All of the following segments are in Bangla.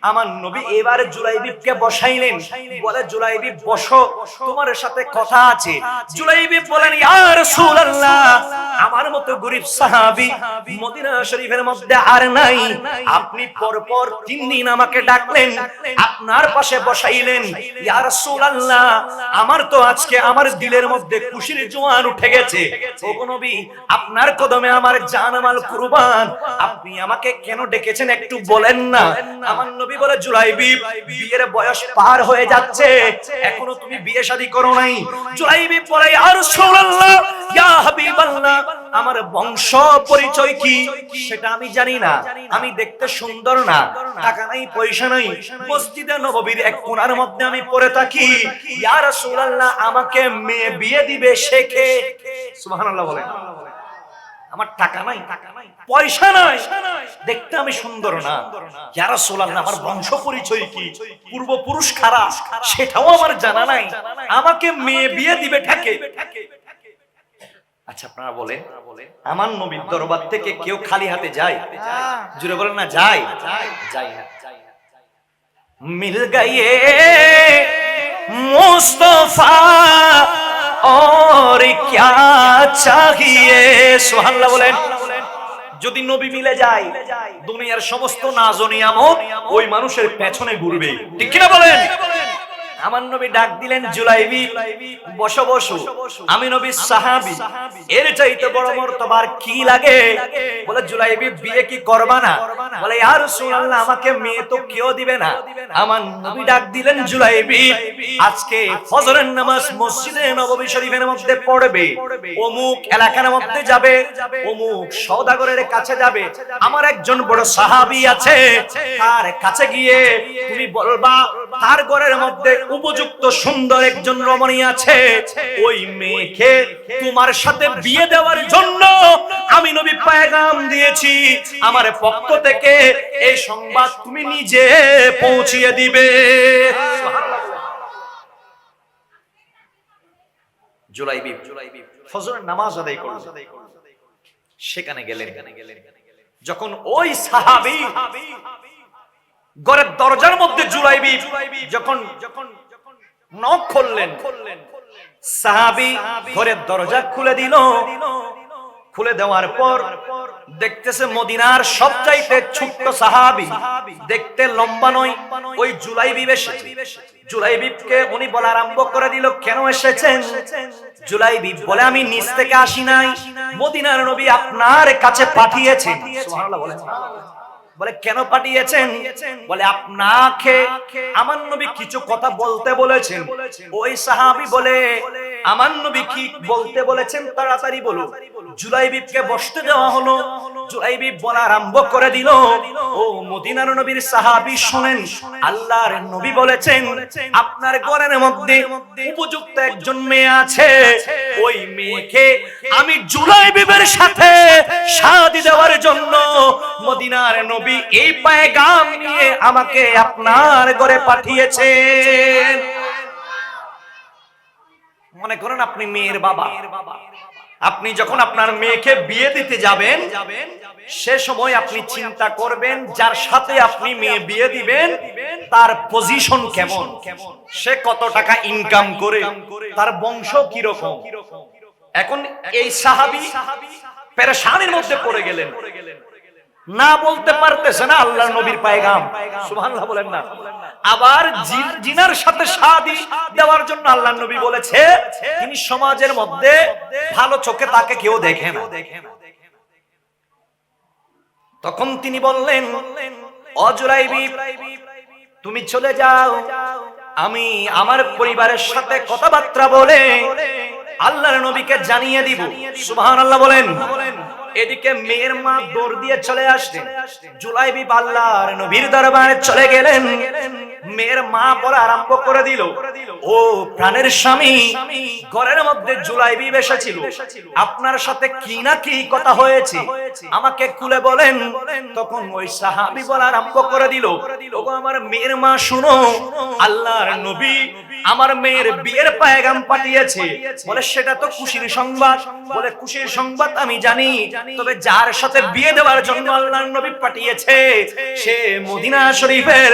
আমার নবী এবারে জুলাইবিবকে বসাইলেন, বলে জুলাইবিব বসো, তোমার সাথে কথা আছে। জুলাইবিব বলেন ইয়া রাসূলুল্লাহ, আমার মতো গরীব সাহাবী মদিনা শরীফের মধ্যে আর নাই, আপনি পরপর 3 দিন আমাকে ডাকলেন, আপনার পাশে বসাইলেন। ইয়া রাসূলুল্লাহ, আমার তো আজকে আমার দিলের মধ্যে খুশির জোয়ার উঠে গেছে। ওগো নবী, আপনার কদমে আমার জানমাল কুরবান, আপনি আমাকে কেন ডেকেছেন একটু বলেন না। আমার নবী বলে জুলাইবিব, বিয়ের বয়স পার হয়ে যাচ্ছে, এখনো তুমি বিয়ে শাদী করো নাই। জুলাইবিব বলে ইয়া রাসূলুল্লাহ, ইয়া হাবিবাল্লাহ, আমার বংশ পরিচয় কি সেটা আমি জানি না, আমি দেখতে সুন্দর না, টাকা নাই পয়সা নাই, মসজিদে নববীর এক কোণার মধ্যে আমি পড়ে থাকি। ইয়া রাসূলুল্লাহ, আমাকে মেয়ে বিয়ে দিবে সে কে? সুবহানাল্লাহ বলেন। আমার টাকা নাই, পয়সা নাই, দেখতে আমি সুন্দর না, ইয়া রাসূলুল্লাহ আমার বংশ পরিচয় কি, পূর্বপুরুষ কারা সেটাও আমার জানা নাই, আমাকে মেয়ে বিয়ে দিবে কে? আচ্ছা আপনারা বলেন, আমার নবীর দরবার থেকে কেউ খালি হাতে যায়? জুড়ে বলেন না যায়? যায় না। মিল গয়ে মুস্তাফা और क्या चाहिए, সুবহানাল্লাহ বলেন। যদি নবী মিলে যায়, দুনিয়ার সমস্ত নাজ ও নিয়ামত ওই মানুষের পেছনে ঘুরবে, ঠিক কি না বলেন? আমার নবী ডাক দিলেন জুলাইবিব, বসো বসো, আমি নবীর সাহাবী, এর চাইতে বড় মর্তবার কি লাগে? বলে জুলাইবিব, বিয়ে কি করবা না? বলে ইয়া রাসূলুল্লাহ, আমাকে মেয়ে তো কেউ দিবে না। আমার নবী ডাক দিলেন জুলাইবিব, আজকে ফজরের নামাজ মসজিদে নববী শরীফের মধ্যে পড়বে, অমুক এলাকার মধ্যে যাবে, অমুক সওদাগরের কাছে যাবে, আমার একজন বড় সাহাবী আছে, তার কাছে গিয়ে তুমি বলবা তার ঘরের মধ্যে উপযুক্ত সুন্দর একজন রমণী আছে, ওই মেয়েকে তোমার সাথে বিয়ে দেওয়ার জন্য আমি নবী পয়গাম দিয়েছি, আমার পক্ষ থেকে এই সংবাদ তুমি নিজে পৌঁছিয়ে দিবে। জুলাইবিব ফজরের নামাজ আদায় করলেন, সেখানে গেলেন। যখন ওই সাহাবী ঘরের দরজার মধ্যে জুলাইবিব যখন নক খুললেন, সাহাবী ঘরের দরজা খুলে দিল। খুলে দেওয়ার পর দেখতেছে মদিনার সবচাইতে ছোট্ট সাহাবী, দেখতে লম্বা নয়, ওই জুলাইবিব এসেছে। জুলাইবিবকে উনি বলা আরম্ভ করে দিল, কেন এসেছেন? জুলাইবিব বলে, আমি নিজ থেকে আসি নাই, মদিনার নবী আপনার কাছে পাঠিয়েছেন। সুবহানাল্লাহ বলেন। বলে কেন পাঠিয়েছেন? বলে আপনাকে আমার নবী কিছু কথা বলতে বলেছেন। ওই সাহাবী বলে, আমার নবী কি বলতে বলেছেন তাড়াতাড়ি বলো। জুলাইবিবকে বসতে দেওয়া হলো। জুলাইবিব বলা আরম্ভ করে দিল, ও মদিনার নবীর সাহাবী শুনেন, আল্লাহর নবী বলেছেন আপনার ঘরের মধ্যে উপযুক্ত একজন মেয়ে আছে, ওই মেয়েকে আমি জুলাইবিবের সাথে শাদী দেওয়ার জন্য মদিনার নবী এই পয়গাম নিয়ে আমাকে আপনার ঘরে পাঠিয়েছেন। মনে করেন আপনি মেয়ের বাবা, আপনি যখন আপনার মেয়েকে বিয়ে দিতে যাবেন, সে সময় আপনি চিন্তা করবেন যার সাথে আপনি মেয়ে বিয়ে দিবেন তার পজিশন কেমন, সে কত টাকা ইনকাম করে, তার বংশ কি রকম। এখন এই সাহাবী পেরেশানির মধ্যে পড়ে গেলেন, না বলতে পারতেছে না আল্লাহর নবীর পয়গাম। সুবহানাল্লাহ বলেন না। আবার জিনার সাথে শাদী দেওয়ার জন্য আল্লাহর নবী বলেছে তিনি সমাজের মধ্যে ভালো চোখে তাকে কেউ দেখে না। তখন তিনি বললেন, ও জুলাইবিব, তুমি চলে যাও, আমি আমার পরিবারের সাথে কথাবার্তা বলে আল্লাহর নবীকে জানিয়ে দিব। সুবহানাল্লাহ বলেন। এদিকে মেয়ের মা দৌড় দিয়ে চলে আসলেন। জুলাইবিব আল্লাহর নবীর দরবারে চলে গেলেন। মেয়ের মা বলা আরম্ভ করে দিল, ও প্রাণের স্বামী, ঘরের মধ্যে জুলাইবিব এসেছিল, আপনার সাথে কি না কি কথা হয়েছে, আমাকে খুলে বলেন। তখন ওই সাহাবী বলা আরম্ভ করে দিল, ওগো আমার মেয়ের মা শুনো, আল্লাহর নবী আমার মেয়ের বিয়ের পয়গাম পাঠিয়েছে। বলে সেটা তো খুশির সংবাদ। বলে খুশির সংবাদ আমি জানি, তবে যার সাথে বিয়ে দেওয়ার জন্য আল্লাহর নবী পাঠিয়েছে সে মদিনা শরীফের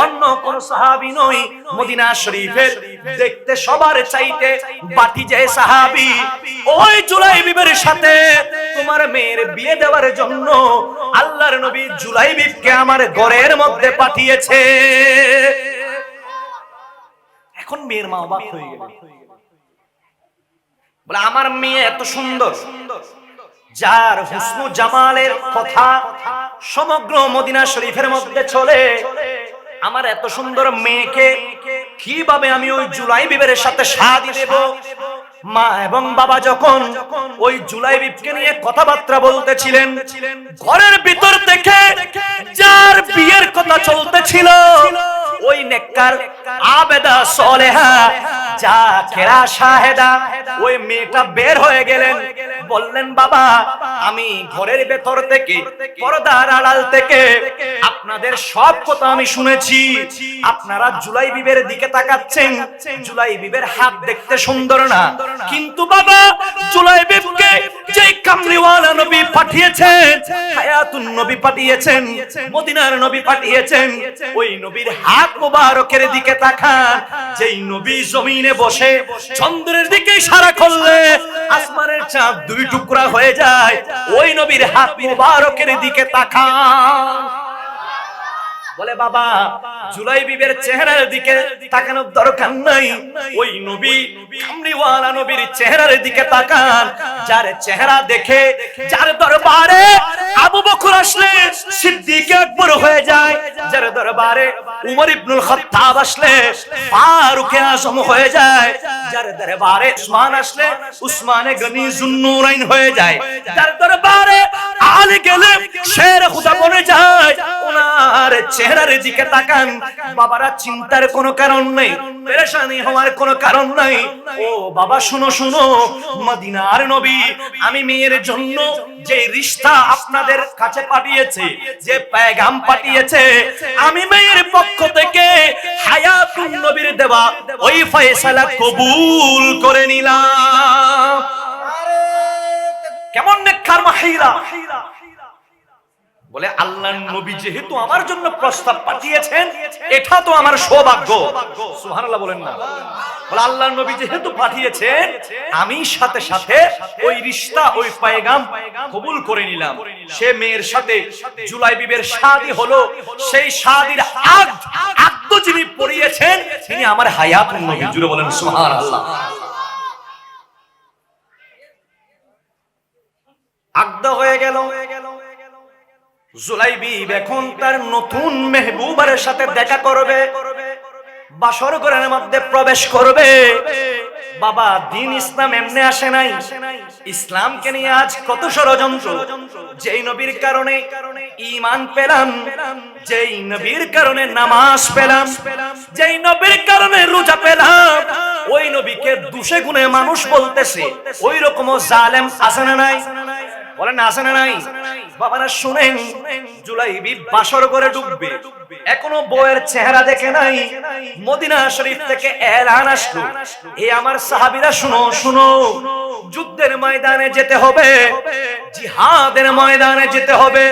অন্য কোন সাহাবী নয়। মদিনা শরীফের দেখতে সবার চাইতে বাতি যে সাহাবী, ওই জুলাইবিবের সাথে তোমার মেয়ের বিয়ে দেওয়ার জন্য আল্লাহর নবী জুলাইবিবকে আমার ঘরের মধ্যে পাঠিয়েছে। এখন মেয়ের মা অবাক হয়ে গেল, বলে আমার মেয়ে এত সুন্দর, যার হুসনু জামালের কথা সমগ্র মদিনা শরীফের মধ্যে চলে, আমার এত সুন্দর মেয়েকে কিভাবে আমি ওই জুলাইবিবের সাথে শাদী দেব? মা এবং বাবা যখন ওই জুলাইবিবকে নিয়ে কথাবার্তা বলতেছিলেন, ঘরের ভিতর থেকে যার বিয়ের কথা চলতেছিল ওই নেককার আবেদা সলেহা জাকেরা শাহেদা ওই মেয়েটা বের হয়ে গেলেন, বললেন বাবা আমি ঘরের ভেতর থেকে পর্দার আড়াল থেকে আপনাদের সব কথা আমি শুনেছি। আপনারা জুলাইবিবের দিকে তাকাচ্ছেন, জুলাইবিবের হাত দেখতে সুন্দর না, কিন্তু বাবা জুলাইবিবকে যে কামলিওয়ালা নবী পাঠিয়েছেন, হায়াতুন নবী পাঠিয়েছেন, মদিনার নবী পাঠিয়েছেন, ওই নবীর হাত মোবারকের দিকে তাকান। যেই নবী জমিনে বসে চন্দ্রের দিকে ইশারা করলে আসমানের চাঁদ দুই টুকরা হয়ে যায়, ওই নবীর হাত মোবারকের দিকে তাকান। বলে বাবা জুলাইবিবের চেহারার দিকে তাকানোর দরকার নাই, ওই নবী কামলিওয়ালা নবীর চেহারার দিকে তাকান। যার চেহারা দেখে যার দরবারে আবু বকর আসলে সিদ্দিক আকবর হয়ে যায়, যার দরবারে উমর ইবনুল খাত্তাব আসলে ফারুক আজম হয়ে যায়, যার দরবারে উসমান আসলে উসমানে গনি যুন্নুরাইন হয়ে যায়, যার দরবারে আলী গেলে শের খুদা বনে যায়। ওনার চেহারার দিকে তাকান। বাবারা চিন্তার কোনো কারণ নেই, পেরেশানি হওয়ার কোনো কারণ নাই। ও বাবা শুনো শুনো, মদিনার নবী আমি মেয়ের জন্য যে রিশতা আপনাদের কাছে পাঠিয়েছে, যে পেগাম পাঠিয়েছে, আমি মেয়ের পক্ষ থেকে হায়াতুন নবীর দেওয়া ওই ফয়সালা কবুল করে নিলাম। কেমন নেককার মহিলা! বলে আল্লাহর নবী যেহেতু আমার জন্য প্রস্তাব পাঠিয়েছেন এটা তো আমার সৌভাগ্য। সুবহানাল্লাহ বলেন না। বলে আল্লাহর নবী যেহেতু পাঠিয়েছেন আমি সাথে সাথে ওই রিশতা ওই পয়গাম কবুল করে নিলাম। সে মেয়ের সাথে জুলাইবিবের শাদী হলো। সেই শাদীর আকদ যিনি পড়িয়েছেন তিনি আমার হায়াতুন নবী। জুড়ে বলেন সুবহানাল্লাহ। আকদ হয়ে গেল। জুলাইবিব এখন তার নতুন মেহবুবার সাথে দেখা করবে, বাসর ঘরের মধ্যে প্রবেশ করবে। বাবা দিন ইসলাম এমনি আসে নাই, ইসলামকে নিয়ে আজ কত ষড়যন্ত্র। যেই নবীর কারণে ঈমান পেলাম, যেই নবীর কারণে নামাজ পেলাম, যেই নবীর কারণে রোজা পেলাম, ওই নবীকে দুষে গুণে মানুষ বলতেছে। ওই রকম জালেম আছে না নাই? বলেন আছে না নাই? বাবারা শুনেন, জুলাইবিব বাসর করে ডুববে, এখনো বউয়ের চেহারা দেখে নাই। মদিনা শরীফ থেকে এলান আসলো, এ আমার সাহাবীরা শুনো শুনো, যুদ্ধের ময়দানে যেতে হবে, জিহাদের ময়দানে যেতে হবে।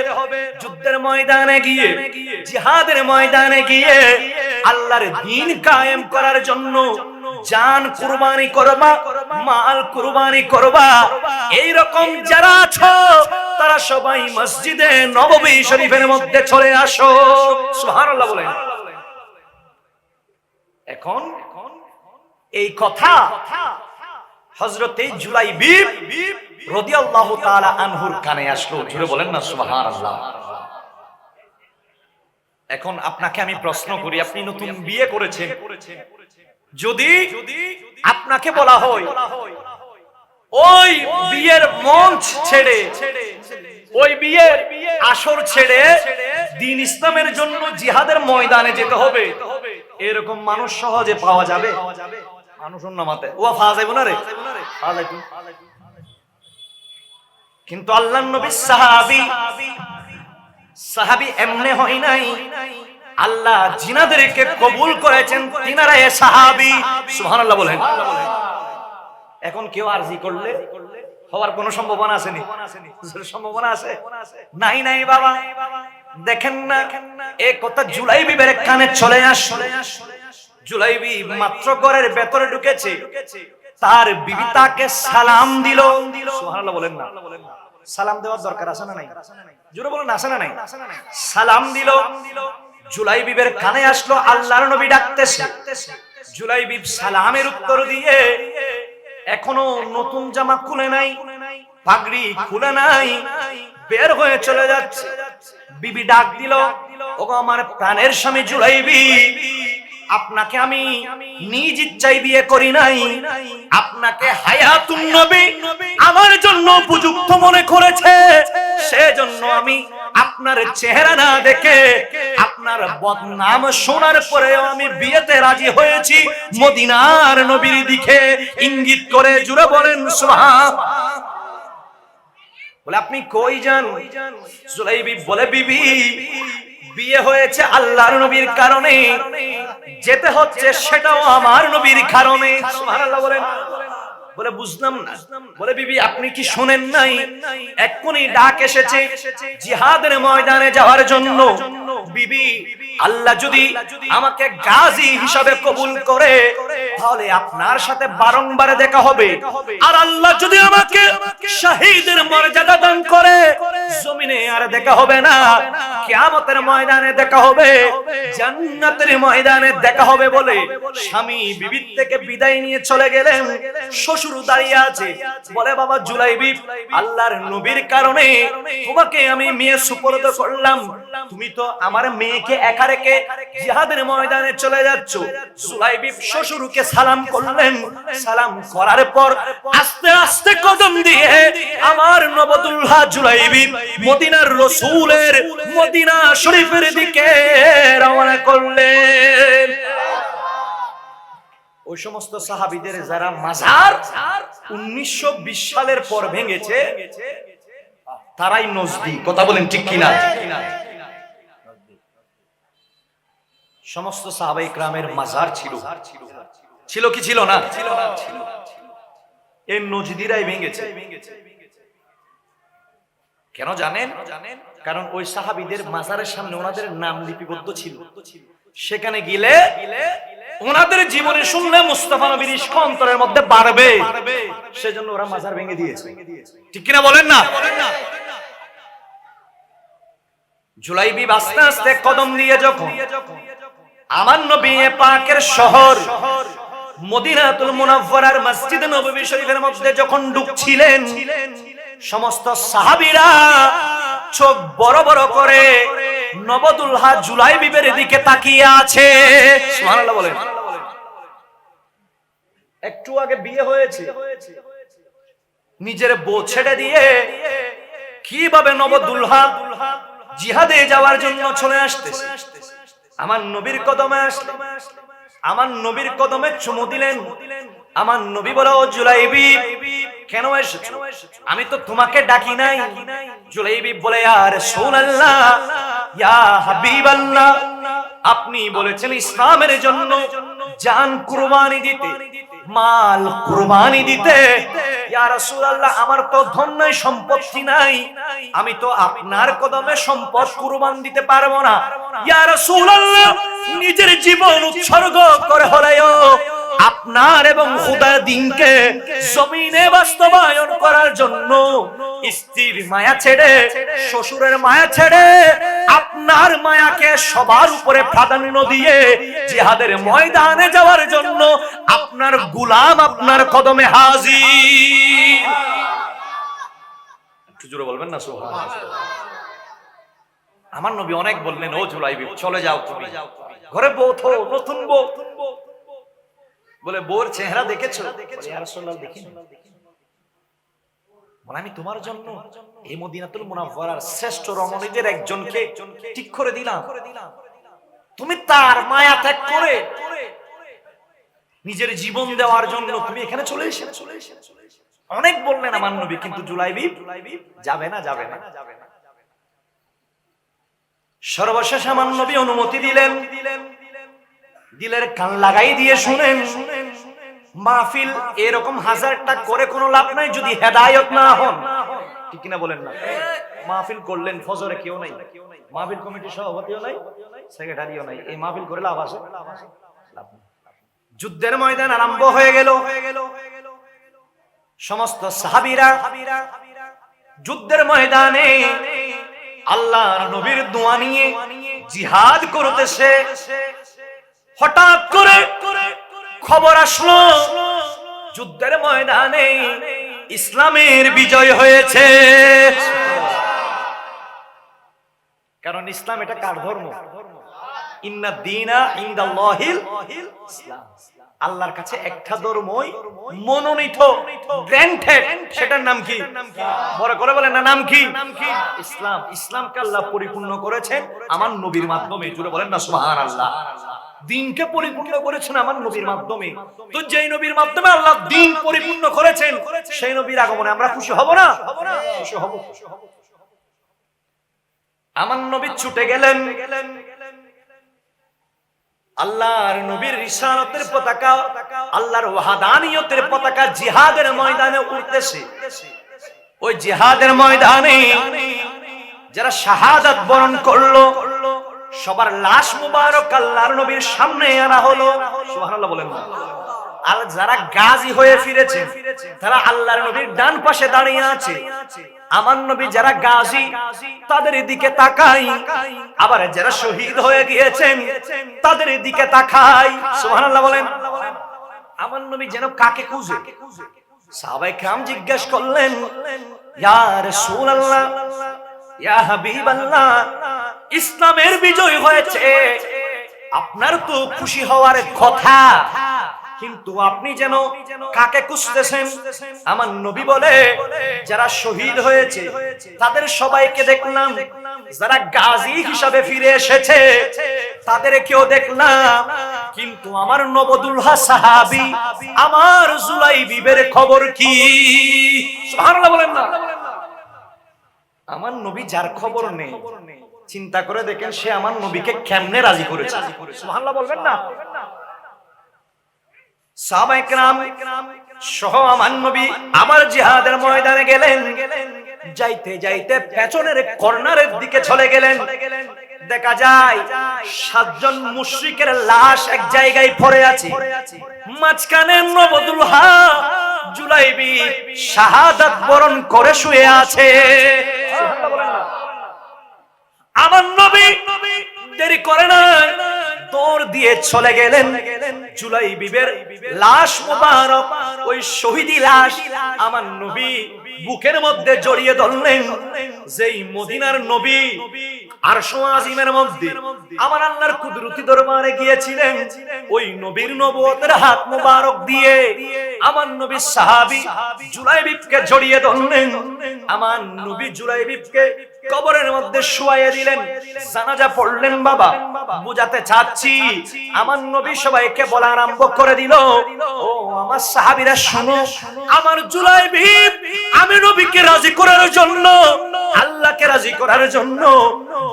যুদ্ধের ময়দানে গিয়ে, জিহাদের ময়দানে গিয়ে আল্লাহর দ্বীন কায়েম করার জন্য জান কুরবানি করবা, মাল কুরবানি করবা। এই রকম যারা আছো তারা সবাই মসজিদে নববী শরীফের মধ্যে চলে আসো। সুবহানাল্লাহ বলেন। এখন এই কথা হযরতে জুলাইবিব রাদিয়াল্লাহু তাআলা আনহুর কানে আসলো। জোরে বলেন না সুবহানাল্লাহ। এখন আপনাকে আমি প্রশ্ন করি, আপনি নতুন বিয়ে করেছেন, যদি আপনাকে বলা হয় ওই বিয়ের মঞ্চ ছেড়ে, ওই বিয়ের আসর ছেড়ে দ্বীন ইসলামের জন্য জিহাদের ময়দানে যেতে হবে, এরকম মানুষ সহজে পাওয়া যাবে? মানুষ নামাতে ও পাওয়া যাবে না রে, পাওয়া যাবে। কিন্তু আল্লাহর নবী সাহাবী এমনে হয় নাই। আল্লাহ জিনাদেরকে কবুল করেছেন, তিনারা সাহাবী। সুবহানাল্লাহ বলেন। এখন কেউ আরজি করলে হওয়ার কোনো সম্ভাবনা আছে নি? সম্ভাবনা আছে? নাই নাই বাবা। দেখেন না, এই কথা জুলাইবিবের কানে চলে আসলে। জুলাইবি মাত্র ঘরের ভেতরে ঢুকেছে, তার বিবি তাকে সালাম দিল। সুবহানাল্লাহ বলেন না। সালাম দেওয়ার দরকার আছে না নাই? জোরে বলেন আছে না নাই? সালাম দিল। জুলাইবিবের কানে আসলো আল্লাহর নবী ডাকতেছে। জুলাইবিব সালামের উত্তর দিয়ে, এখনো নতুন জামা খুলে নাই, পাগড়ি খুলে নাই, বের হয়ে চলে যাচ্ছে। বিবি ডাক দিল, ওগো আমার প্রাণের স্বামী জুলাইবি, আপনাকে আমি নিজ ইচ্ছায় বিয়ে করি নাই, আপনাকে হায়াতুন নবী আমার জন্য উপযুক্ত মনে করেছে, সেজন্য আমি আপনার চেহারা না দেখে আপনার বদনাম শোনার পরেও আমি বিয়েতে রাজি হয়েছি মদিনার নবীর দিকে ইঙ্গিত করে। জুড়ে বলেন সুবহানাল্লাহ। বলে আপনি কই যান? জুলাইবি বলে, বিবি বিয়ে হয়েছে আল্লাহর নবীর কারণে, যেতে হচ্ছে সেটাও আমার নবীর কারণে। সুবহানাল্লাহ বলেন। বলে বুঝলাম না। বলে বিবি আপনি কি শুনেন নাই, এক্ষুনি ডাক এসেছে জিহাদের ময়দানে যাওয়ার জন্য। বিবি আল্লাহ যদি আমাকে গাজী হিসাবে কবুল করে, তাহলে আপনার সাথে বারংবার দেখা হবে, আর আল্লাহ যদি আমাকে শহীদের মর্যাদা দান করে, জমিনে আর দেখা হবে না, কিয়ামতের ময়দানে দেখা হবে, জান্নাতের ময়দানে দেখা হবে বলে স্বামী বিবির থেকে বিদায় নিয়ে চলে গেলেন। শ্বশুর দাঁড়িয়ে আছে, বলে বাবা জুলাইবি, আল্লাহর নবীর কারণে তোমাকে আমি মেয়ে সুপর্দ করলাম, তুমি তো আমার মেয়েকে একা রেখে জিহাদের ময়দানে চলে যাচ্ছ। জুলাইবি শ্বশুরকে সালাম করলেন। সালাম করার পর আস্তে আস্তে কদম দিয়ে আমার নবদুল্লাহ জুলাইবি মদিনার রাসূলের মদিনা শরীফের দিকে রওনা করলেন। ওই সমস্ত সাহাবীদের যারা মাজার 1920 সালের পর ভেঙেছে, তারাই নজদি। কথা বলেন ঠিক কিনা? সমস্ত সাহাবায়ে কেরামের মাজার ছিল, ছিল কি ছিল না? এই নজদিরাই ভেঙেছে। কেন জানেন? কারণ ওই সাহাবীদের মাজারের সামনে ওনাদের নাম লিপিবদ্ধ ছিল। সেখানে গেলে ওনাদের জীবনে শুনলে মুস্তাফা নবীর ইশক অন্তরের মধ্যে বাড়বে, সেজন্য ওরা মাজার ভেঙে দিয়েছে। ঠিক কিনা বলেন না? জুলাইবি আস্তে আস্তে কদম দিয়ে যখন আমার নবী পাকের শহর মদিনাতুল মুনাওয়ারার মসজিদ নববী শরীফের মধ্যে যখন ঢুকছিলেন, সমস্ত সাহাবীরা চোখ বড় বড় করে নবদুল্লাহ জুলাইবিবের দিকে তাকিয়ে আছে। সুবহানাল্লাহ বলেন। একটু আগে বিয়ে হয়েছে, নিজের বউ ছেড়ে দিয়ে কিভাবে নবদুল্লাহ জিহাদে যাওয়ার জন্য চলে আসতেছে। আমার নবীর কদমে আসলে, আমার নবীর কদমে চুমু দিলেন। আমার নবী বলে, ও জুলাইবি কেন এসেছো? আমি তো তোমাকে ডাকি নাই। জুলাইবি বলে, ইয়া রাসূলুল্লাহ, ইয়া হাবিবাল্লাহ, আপনি বলেছেন ইসলামের জন্য জান কুরবানি দিতে, মাল কুরবানি দিতে। ইয়া রাসূলুল্লাহ, আমার তো ধন নাই, সম্পত্তি নাই, আমি তো আপনার কদমে সম্পদ কুরবান দিতে পারবো না। ইয়া রাসূলুল্লাহ, নিজের জীবন উৎসর্গ করে হলেও আপনার এবং খোদার দ্বীনকে জমিনে বাস্তবায়ন করার জন্য স্ত্রীর মায়া ছেড়ে, শ্বশুরের মায়া ছেড়ে, আপনার মায়াকে সবার উপরে প্রাধান্য দিয়ে জিহাদের ময়দানে যাওয়ার জন্য আপনার গোলাম আপনার কদমে হাজির। একটু জোরে বলবেন না সুবহানাল্লাহ। আমার নবী অনেক বললেন, ও জুলাইবি চলে যাও, তুমি ঘরে বউ তো নতুন বউ। বলে বউর চেহারা দেখেছো? বলে ইয়া রাসূলুল্লাহ দেখিনি। বলে আমি তোমার জন্য এই মদিনাতুল মুনাওয়ারার শ্রেষ্ঠ রমণীদের একজনকে ঠিক করে দিলাম, তুমি তার মায়া ত্যাগ করে নিজের জীবন দেওয়ার জন্য তুমি এখানে চলে এসেছো। অনেক বললেন আমার নবী, কিন্তু জুলাইবি যাবে না, যাবে না। সর্বশেষ আমার নবী অনুমতি দিলেন, দিলের কান লাগাই দিয়ে শুনেন, মাহফিল এরকম হাজারটা করে কোনো লাভ নাই যদি হেদায়েত না হন। ঠিক কিনা বলেন না? মাহফিল করলেন, ফজরে কেউ নাই, মাহফিল কমিটির সভাপতিও নাই, সেক্রেটারিও নাই, এই মাহফিল করে লাভ আছে? যুদ্ধের ময়দান আরম্ভ হয়ে গেল। সমস্ত সাহাবীরা যুদ্ধের ময়দানে আল্লাহর নবীর দোয়া নিয়ে জিহাদ করতেছে। হঠাৎ করে খবর আসলো যুদ্ধের ময়দানে ইসলামের বিজয় হয়েছে। কারণ ইসলাম এটা কার ধর্ম? ইন্না দীনা ইনদাল্লাহিল ইসলাম। আল্লাহর কাছে একটা ধর্মই মনোনীত, গ্র্যান্টেড, সেটার নাম কি? বড় করে বলেন না, নাম কি? ইসলাম। ইসলামকে আল্লাহ পরিপূর্ণ করেছেন আমার নবীর মাধ্যমে। জুড়ে বলেন না সুবহানাল্লাহ। দ্বীনকে পরিপূর্ণ করেছেন আমার নবীর মাধ্যমে। তো যেই নবীর মাধ্যমে আল্লাহ দ্বীন পরিপূর্ণ করেছেন, সেই নবীর আগমনে আমরা খুশি হব না? খুশি হব। আমার নবী ছুটে গেলেন, আল্লাহর নবীর রিসালাতের পতাকা, আল্লাহর ওয়াহদানিয়তের পতাকা জিহাদের ময়দানে উঠতেছে। ওই জিহাদের ময়দানে যারা শাহাদাত বরণ করলো সবার লাশ মুবারক আল্লাহর নবীর সামনে আনা হলো। সুবহানাল্লাহ বলেন না? আর যারা গাজী হয়ে ফিরেছে তারা আল্লাহর নবীর ডান পাশে দাঁড়িয়ে আছে। আমার নবী যারা গাজী তাদের দিকে তাকাই, আবার যারা শহীদ হয়ে গিয়েছেন তাদের দিকে তাকাই। সুবহানাল্লাহ বলেন। আমার নবী যেন কাকে খুঁজে। সাহাবায়ে কেরাম জিজ্ঞেস করলেন, ইয়া রাসূলুল্লাহ, ইয়া হাবিবাল্লাহ, ইসলামের বিজয় হয়েছে, আপনার তো খুশি হওয়ার কথা, কিন্তু আপনি যেন কাকে খুঁজতেছেন? আমার নবী বলে, যারা শহীদ হয়েছে তাদের সবাইকে দেখলাম, যারা গাজী হিসাবে ফিরে এসেছে তাদেরকেও দেখলাম, কিন্তু আমার নবদুলহা সাহাবী আমার জুলাইবিবের খবর কি? সুবহানাল্লাহ বলেন না? আমার নবী যার খবর নেই, চিন্তা করে দেখেন সে আমার নবীকে কেমনে রাজি করেছে। সুবহানাল্লাহ বলবেন না? সাহাবায়ে কেরাম সহ আমার নবী আবার জিহাদের ময়দানে গেলেন। যাইতে যাইতে পেছনের কর্নারের দিকে চলে গেলেন। দেখা যায় 7 জন মুশরিকের লাশ এক জায়গায় পড়ে আছে। মাঝখানে নবদুলহা জুলাইবি শাহাদাত বরণ করে শুয়ে আছে। আমার নবী দেরি করে না, দৌড় দিয়ে চলে গেলেন। জুলাইবিবের লাশ মুবারক, ওই শহীদি লাশ আমার নবী বুকের মধ্যে জড়িয়ে ধরলেন। যেই মদিনার নবী আরশ আজিমের মধ্যে আমার আল্লাহর কুদরতি দরবারে গিয়েছিলেন, ওই নবীর নবুয়তের হাত মুবারক দিয়ে আমার নবী সাহাবী জুলাইবিবকে জড়িয়ে ধরলেন। আমার নবী জুলাইবিবকে কবরের মধ্যে শুয়াইয়ে দিলেন। জানাজা পড়লেন। বাবা বুঝাতে চাচ্ছি, আমার নবী সবাইকে বলা আরম্ভ করে দিল, ও আমার সাহাবীরা শুনো, আমার জুলাইবিব আমি নবীকে রাজি করার জন্য, আল্লাহকে রাজি করার জন্য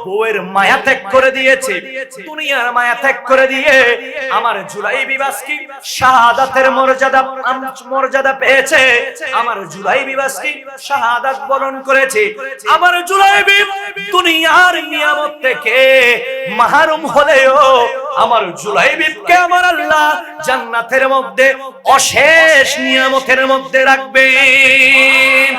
বউয়ের মায়া ত্যাগ করে দিয়েছে, দুনিয়ার মায়া ত্যাগ করে দিয়ে আমার জুলাইবিব আজকে শাহাদাতের মর্যাদা পেয়েছে। আমার জুলাইবিব আজকে শাহাদাত বরণ করেছে। আমার জুলাইবিব দুনিয়ার নিয়ামত থেকে মাহরুম হলেও আমার জুলাইবিবকে আমার আল্লাহ জান্নাতের মধ্যে অশেষ নিয়ামতের মধ্যে রাখবেন।